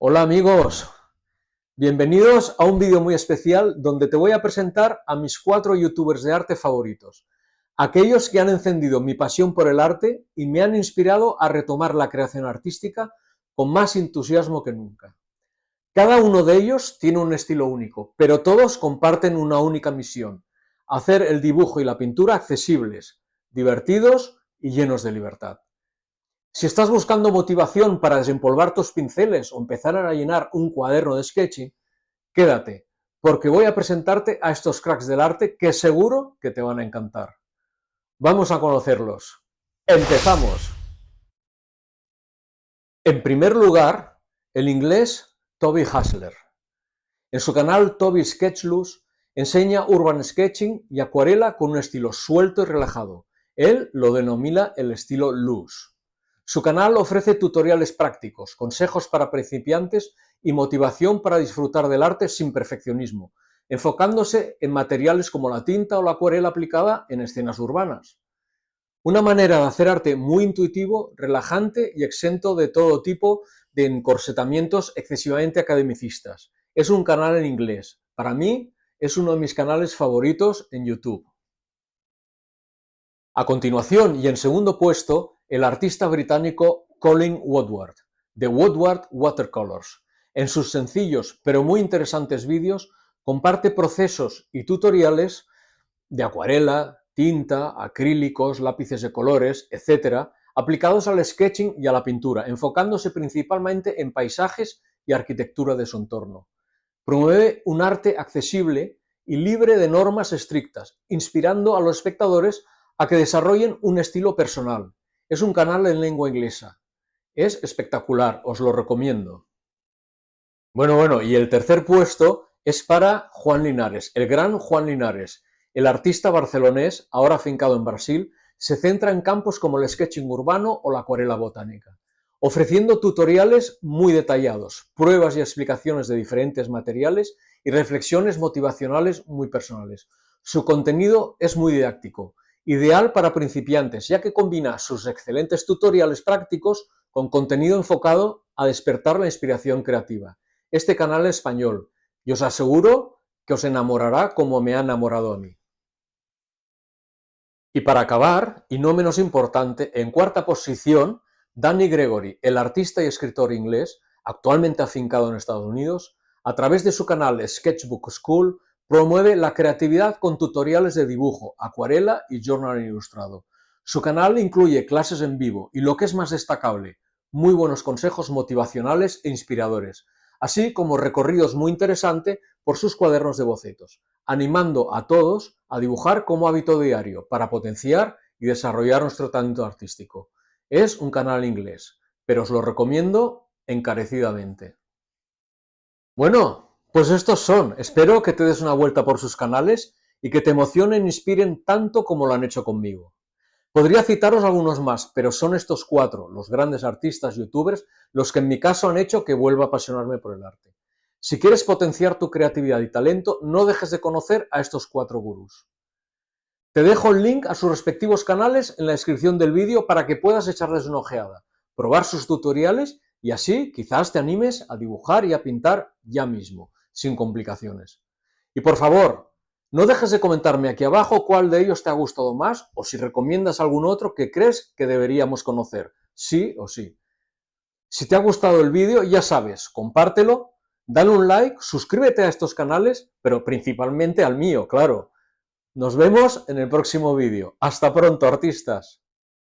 Hola amigos, bienvenidos a un vídeo muy especial donde te voy a presentar a mis 4 youtubers de arte favoritos, aquellos que han encendido mi pasión por el arte y me han inspirado a retomar la creación artística con más entusiasmo que nunca. Cada uno de ellos tiene un estilo único, pero todos comparten una única misión: hacer el dibujo y la pintura accesibles, divertidos y llenos de libertad. Si estás buscando motivación para desempolvar tus pinceles o empezar a llenar un cuaderno de sketching, quédate, porque voy a presentarte a estos cracks del arte que seguro que te van a encantar. Vamos a conocerlos. ¡Empezamos! En primer lugar, el inglés Toby Hassler. En su canal Toby Sketchlus enseña urban sketching y acuarela con un estilo suelto y relajado. Él lo denomina el estilo loose. Su canal ofrece tutoriales prácticos, consejos para principiantes y motivación para disfrutar del arte sin perfeccionismo, enfocándose en materiales como la tinta o la acuarela aplicada en escenas urbanas. Una manera de hacer arte muy intuitivo, relajante y exento de todo tipo de encorsetamientos excesivamente academicistas. Es un canal en inglés. Para mí, es uno de mis canales favoritos en YouTube. A continuación, y en segundo puesto, el artista británico Colin Woodward, de Woodward Watercolors. En sus sencillos pero muy interesantes vídeos, comparte procesos y tutoriales de acuarela, tinta, acrílicos, lápices de colores, etc., aplicados al sketching y a la pintura, enfocándose principalmente en paisajes y arquitectura de su entorno. Promueve un arte accesible y libre de normas estrictas, inspirando a los espectadores a que desarrollen un estilo personal. Es un canal en lengua inglesa. Es espectacular, os lo recomiendo. Bueno, y el tercer puesto es para Juan Linares, el gran Juan Linares. El artista barcelonés, ahora afincado en Brasil, se centra en campos como el sketching urbano o la acuarela botánica, ofreciendo tutoriales muy detallados, pruebas y explicaciones de diferentes materiales y reflexiones motivacionales muy personales. Su contenido es muy didáctico, ideal para principiantes, ya que combina sus excelentes tutoriales prácticos con contenido enfocado a despertar la inspiración creativa. Este canal es español y os aseguro que os enamorará como me ha enamorado a mí. Y para acabar, y no menos importante, en cuarta posición, Danny Gregory, el artista y escritor inglés, actualmente afincado en Estados Unidos, a través de su canal Sketchbook School, promueve la creatividad con tutoriales de dibujo, acuarela y journal ilustrado. Su canal incluye clases en vivo y, lo que es más destacable, muy buenos consejos motivacionales e inspiradores, así como recorridos muy interesantes por sus cuadernos de bocetos, animando a todos a dibujar como hábito diario para potenciar y desarrollar nuestro talento artístico. Es un canal inglés, pero os lo recomiendo encarecidamente. Bueno, pues estos son. Espero que te des una vuelta por sus canales y que te emocionen e inspiren tanto como lo han hecho conmigo. Podría citaros algunos más, pero son estos 4, los grandes artistas youtubers, los que en mi caso han hecho que vuelva a apasionarme por el arte. Si quieres potenciar tu creatividad y talento, no dejes de conocer a estos 4 gurús. Te dejo el link a sus respectivos canales en la descripción del vídeo para que puedas echarles una ojeada, probar sus tutoriales y así quizás te animes a dibujar y a pintar ya mismo, sin complicaciones. Y por favor, no dejes de comentarme aquí abajo cuál de ellos te ha gustado más o si recomiendas algún otro que crees que deberíamos conocer, sí o sí. Si te ha gustado el vídeo, ya sabes, compártelo, dale un like, suscríbete a estos canales, pero principalmente al mío, claro. Nos vemos en el próximo vídeo. Hasta pronto, artistas.